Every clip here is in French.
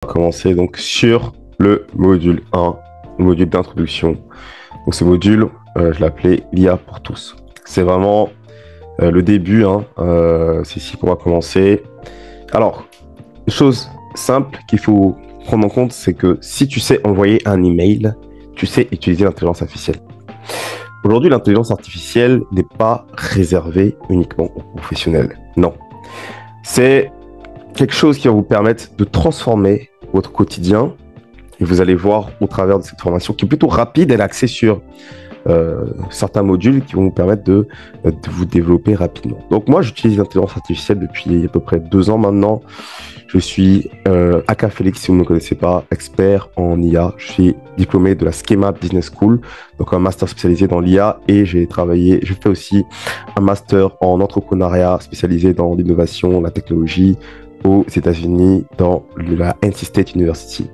On va commencer donc sur le module 1, le module d'introduction. Donc ce module, je l'appelais l'IA pour tous. C'est vraiment le début, hein, c'est ici qu'on va commencer. Alors, une chose simple qu'il faut prendre en compte, c'est que si tu sais envoyer un email, tu sais utiliser l'intelligence artificielle. Aujourd'hui, l'intelligence artificielle n'est pas réservée uniquement aux professionnels. Non. C'est quelque chose qui va vous permettre de transformer votre quotidien. Et vous allez voir au travers de cette formation qui est plutôt rapide, elle est axée sur certains modules qui vont vous permettre de vous développer rapidement. Donc moi, j'utilise l'intelligence artificielle depuis à peu près 2 ans maintenant. Je suis Aka Félix, si vous ne me connaissez pas, expert en IA. Je suis diplômé de la Schema Business School, donc un master spécialisé dans l'IA, et j'ai fait aussi un master en entrepreneuriat spécialisé dans l'innovation, la technologie aux États-Unis dans la NC State University.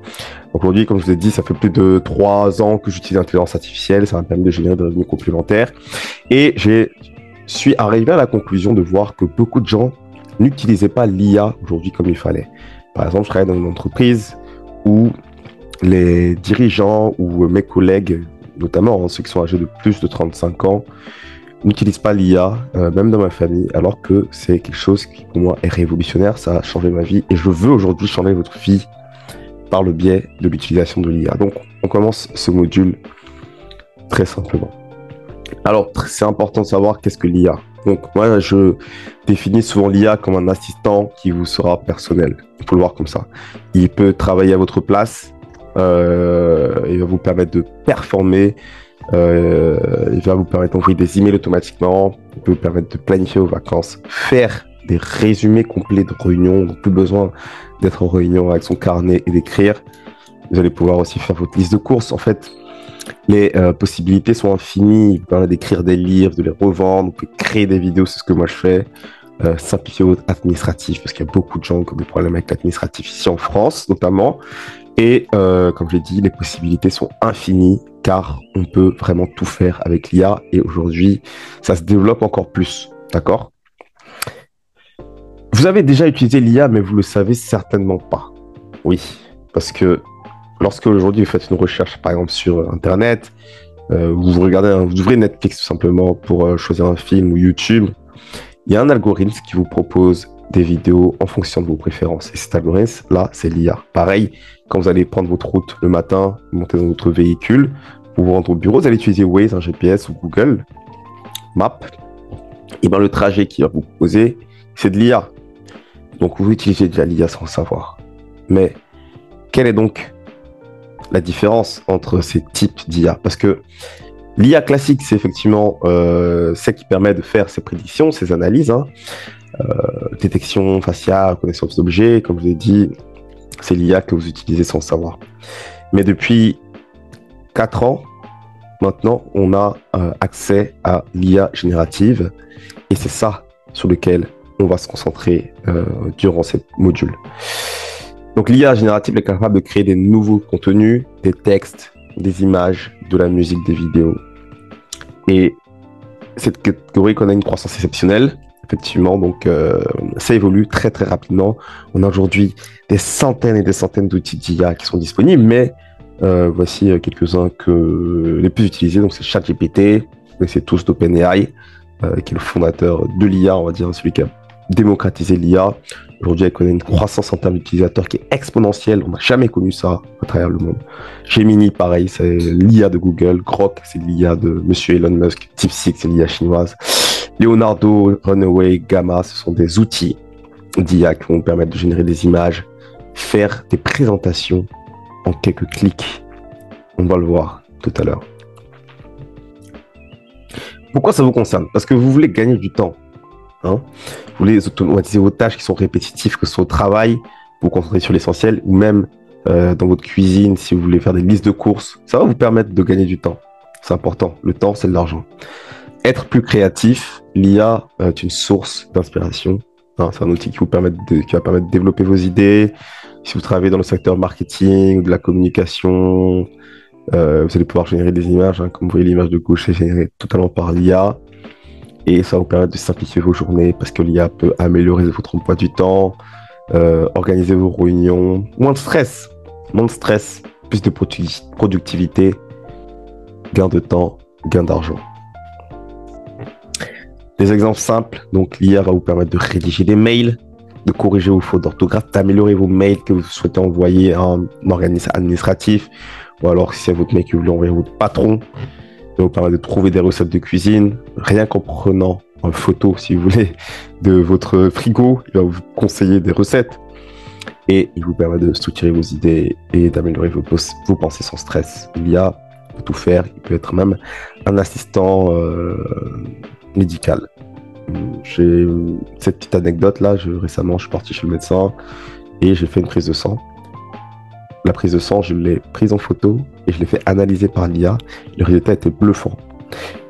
Donc aujourd'hui, comme je vous ai dit, ça fait plus de 3 ans que j'utilise l'intelligence artificielle, ça m'a permis de générer des revenus complémentaires, et je suis arrivé à la conclusion de voir que beaucoup de gens n'utilisaient pas l'IA aujourd'hui comme il fallait. Par exemple, je travaille dans une entreprise où les dirigeants ou mes collègues, notamment ceux qui sont âgés de plus de 35 ans, n'utilisent pas l'IA, même dans ma famille, alors que c'est quelque chose qui pour moi est révolutionnaire, ça a changé ma vie et je veux aujourd'hui changer votre vie par le biais de l'utilisation de l'IA. Donc on commence ce module très simplement. Alors c'est important de savoir qu'est-ce que l'IA. Donc moi je définis souvent l'IA comme un assistant qui vous sera personnel. Il faut le voir comme ça. Il peut travailler à votre place, il va vous permettre de performer, il va vous permettre d'envoyer des emails automatiquement, il peut vous permettre de planifier vos vacances, faire des résumés complets de réunions, donc plus besoin d'être en réunion avec son carnet et d'écrire. Vous allez pouvoir aussi faire votre liste de courses. En fait, les possibilités sont infinies. Il vous permet d'écrire des livres, de les revendre, vous pouvez créer des vidéos, c'est ce que moi je fais. Simplifier votre administratif, parce qu'il y a beaucoup de gens qui ont des problèmes avec l'administratif ici en France, notamment. Et comme je l'ai dit, les possibilités sont infinies, car on peut vraiment tout faire avec l'IA. Et aujourd'hui, ça se développe encore plus. D'accord ? Vous avez déjà utilisé l'IA, mais vous ne le savez certainement pas. Oui, parce que lorsque aujourd'hui vous faites une recherche, par exemple sur Internet, vous ouvrez Netflix tout simplement pour choisir un film ou YouTube, il y a un algorithme qui vous propose des vidéos en fonction de vos préférences. Et cet algorithme-là, c'est l'IA. Pareil, quand vous allez prendre votre route le matin, vous montez dans votre véhicule, pour vous rendre au bureau, vous allez utiliser Waze, un GPS ou Google Maps. Et bien le trajet qu'il va vous proposer, c'est de l'IA. Donc vous utilisez déjà l'IA sans le savoir. Mais quelle est donc la différence entre ces types d'IA? Parce que l'IA classique, c'est effectivement celle qui permet de faire ses prédictions, ses analyses, hein. Détection faciale, reconnaissance d'objets, comme je l'ai dit, c'est l'IA que vous utilisez sans le savoir. Mais depuis 4 ans, maintenant, on a accès à l'IA générative et c'est ça sur lequel on va se concentrer durant ce module. Donc l'IA générative est capable de créer des nouveaux contenus, des textes, des images, de la musique, des vidéos. Et cette catégorie connaît une croissance exceptionnelle, effectivement, donc ça évolue très très rapidement. On a aujourd'hui des centaines et des centaines d'outils d'IA qui sont disponibles, mais voici quelques-uns les plus utilisés. Donc c'est ChatGPT, c'est tous d'OpenAI, qui est le fondateur de l'IA, on va dire, celui qui a démocratisé l'IA. Aujourd'hui, elle connaît une croissance en termes d'utilisateurs qui est exponentielle. On n'a jamais connu ça à travers le monde. Gemini, pareil, c'est l'IA de Google. Grok, c'est l'IA de Monsieur Elon Musk. DeepSeek, c'est l'IA chinoise. Leonardo, Runway, Gamma, ce sont des outils d'IA qui vont permettre de générer des images, faire des présentations en quelques clics. On va le voir tout à l'heure. Pourquoi ça vous concerne? Parce que vous voulez gagner du temps. Hein, vous voulez automatiser vos tâches qui sont répétitives, que ce soit au travail, vous vous concentrez sur l'essentiel, ou même dans votre cuisine, si vous voulez faire des listes de courses, ça va vous permettre de gagner du temps. C'est important. Le temps, c'est de l'argent. Être plus créatif, l'IA est une source d'inspiration. Hein, c'est un outil qui va permettre de développer vos idées. Si vous travaillez dans le secteur marketing, de la communication, vous allez pouvoir générer des images. Hein, comme vous voyez, l'image de gauche est générée totalement par l'IA. Et ça va vous permettre de simplifier vos journées parce que l'IA peut améliorer votre emploi du temps, organiser vos réunions, moins de stress, plus de productivité, gain de temps, gain d'argent. Des exemples simples, donc l'IA va vous permettre de rédiger des mails, de corriger vos fautes d'orthographe, d'améliorer vos mails que vous souhaitez envoyer à un organisme administratif, ou alors si c'est votre mail que vous voulez envoyer à votre patron, ça va vous permettre de trouver des recettes de cuisine, rien qu'en prenant une photo, si vous voulez, de votre frigo, il va vous conseiller des recettes, et il vous permet de structurer vos idées et d'améliorer vos pensées sans stress. L'IA peut tout faire, il peut être même un assistant médical. J'ai cette petite anecdote là, récemment je suis parti chez le médecin et j'ai fait une prise de sang. La prise de sang, je l'ai prise en photo et je l'ai fait analyser par l'IA. Le résultat était bluffant.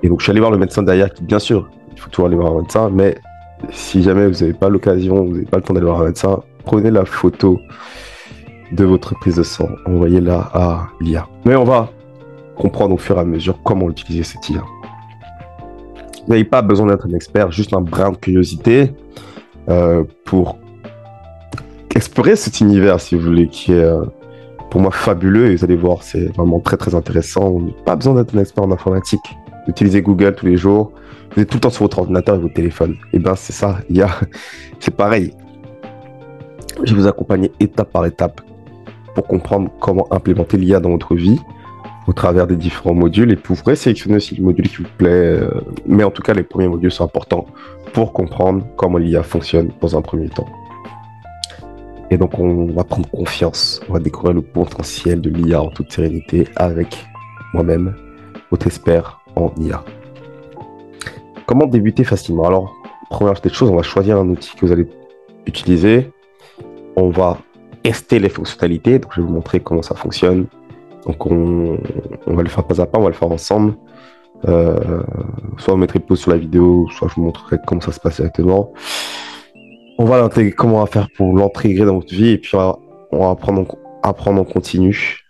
Et donc je suis allé voir le médecin derrière qui, bien sûr, il faut toujours aller voir un médecin, mais si jamais vous n'avez pas l'occasion, vous n'avez pas le temps d'aller voir un médecin, prenez la photo de votre prise de sang, envoyez-la à l'IA. Mais on va comprendre au fur et à mesure comment utiliser cette IA. Vous n'avez pas besoin d'être un expert, juste un brin de curiosité pour explorer cet univers, si vous voulez, qui est pour moi fabuleux. Et vous allez voir, c'est vraiment très très intéressant. Vous n'avez pas besoin d'être un expert en informatique. Utilisez Google tous les jours. Vous êtes tout le temps sur votre ordinateur et votre téléphone. Et bien c'est ça, c'est pareil. Je vais vous accompagner étape par étape pour comprendre comment implémenter l'IA dans votre vie au travers des différents modules, et vous pourrez sélectionner aussi le module qui vous plaît, mais en tout cas les premiers modules sont importants pour comprendre comment l'IA fonctionne dans un premier temps. Et donc on va prendre confiance, on va découvrir le potentiel de l'IA en toute sérénité avec moi-même, votre expert en IA. Comment débuter facilement? Alors, première petite chose, on va choisir un outil que vous allez utiliser, on va tester les fonctionnalités, donc je vais vous montrer comment ça fonctionne. Donc on va le faire pas à pas, on va le faire ensemble. Soit vous mettrez pause sur la vidéo, soit je vous montrerai comment ça se passe directement. On va l'intégrer, comment on va faire pour l'intégrer dans votre vie, et puis on va apprendre en continu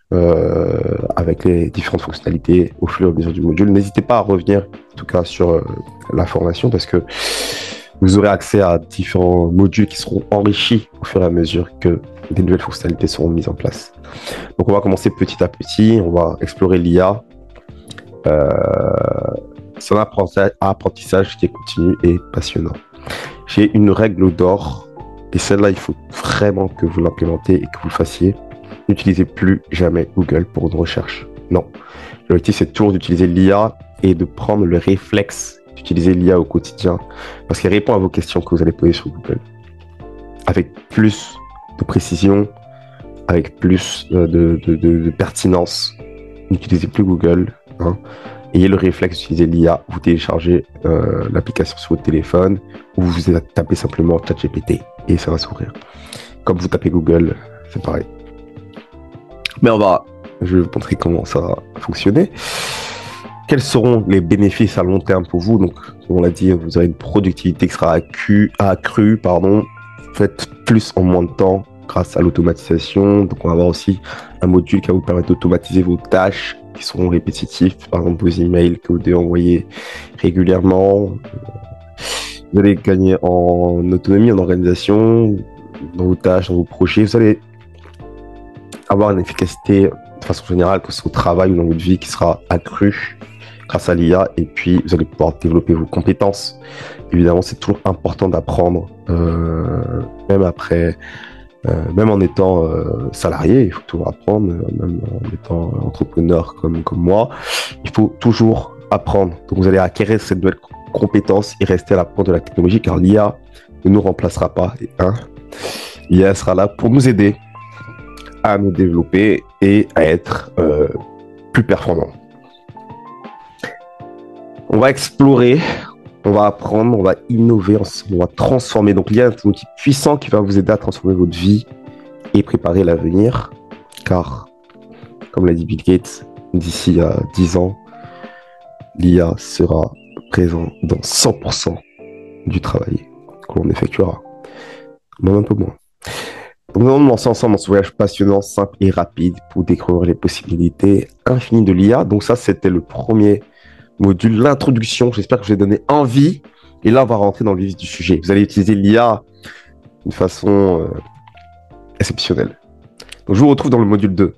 avec les différentes fonctionnalités au fur et à mesure du module. N'hésitez pas à revenir en tout cas sur la formation, parce que vous aurez accès à différents modules qui seront enrichis au fur et à mesure que des nouvelles fonctionnalités seront mises en place. Donc on va commencer petit à petit, on va explorer l'IA. C'est un apprentissage qui est continu et passionnant. J'ai une règle d'or, et celle-là, il faut vraiment que vous l'implémentez et que vous le fassiez. N'utilisez plus jamais Google pour une recherche. Non. L'objectif, c'est toujours d'utiliser l'IA et de prendre le réflexe d'utiliser l'IA au quotidien, parce qu'elle répond à vos questions que vous allez poser sur Google. Avec plus de précision, avec plus de pertinence. N'utilisez plus Google. Ayez le réflexe d'utiliser l'IA. Vous téléchargez l'application sur votre téléphone, ou vous tapez simplement ChatGPT et ça va s'ouvrir. Comme vous tapez Google, c'est pareil. Mais je vais vous montrer comment ça va fonctionner. Quels seront les bénéfices à long terme pour vous? Donc, comme on l'a dit, vous aurez une productivité qui sera accrue. Faites plus en moins de temps grâce à l'automatisation. Donc, on va avoir aussi un module qui va vous permettre d'automatiser vos tâches qui seront répétitifs. Par exemple, vos emails que vous devez envoyer régulièrement. Vous allez gagner en autonomie, en organisation, dans vos tâches, dans vos projets. Vous allez avoir une efficacité de façon générale, que ce soit au travail ou dans votre vie, qui sera accrue grâce à l'IA, et puis vous allez pouvoir développer vos compétences. Évidemment, c'est toujours important d'apprendre, même en étant salarié, il faut toujours apprendre, même en étant entrepreneur comme moi, il faut toujours apprendre. Donc vous allez acquérir cette nouvelle compétence et rester à la pointe de la technologie, car l'IA ne nous remplacera pas. L'IA sera là pour nous aider à nous développer et à être plus performants. On va explorer, on va apprendre, on va innover ensemble, on va transformer. Donc l'IA est un outil puissant qui va vous aider à transformer votre vie et préparer l'avenir. Car, comme l'a dit Bill Gates, d'ici à 10 ans, l'IA sera présent dans 100% du travail que l'on effectuera. Même un peu moins. Donc nous allons nous lancer ensemble dans ce voyage passionnant, simple et rapide pour découvrir les possibilités infinies de l'IA. Donc ça, c'était le premier module, l'introduction. J'espère que je vais donner envie. Et là, on va rentrer dans le vif du sujet. Vous allez utiliser l'IA d'une façon exceptionnel. Donc, je vous retrouve dans le module 2.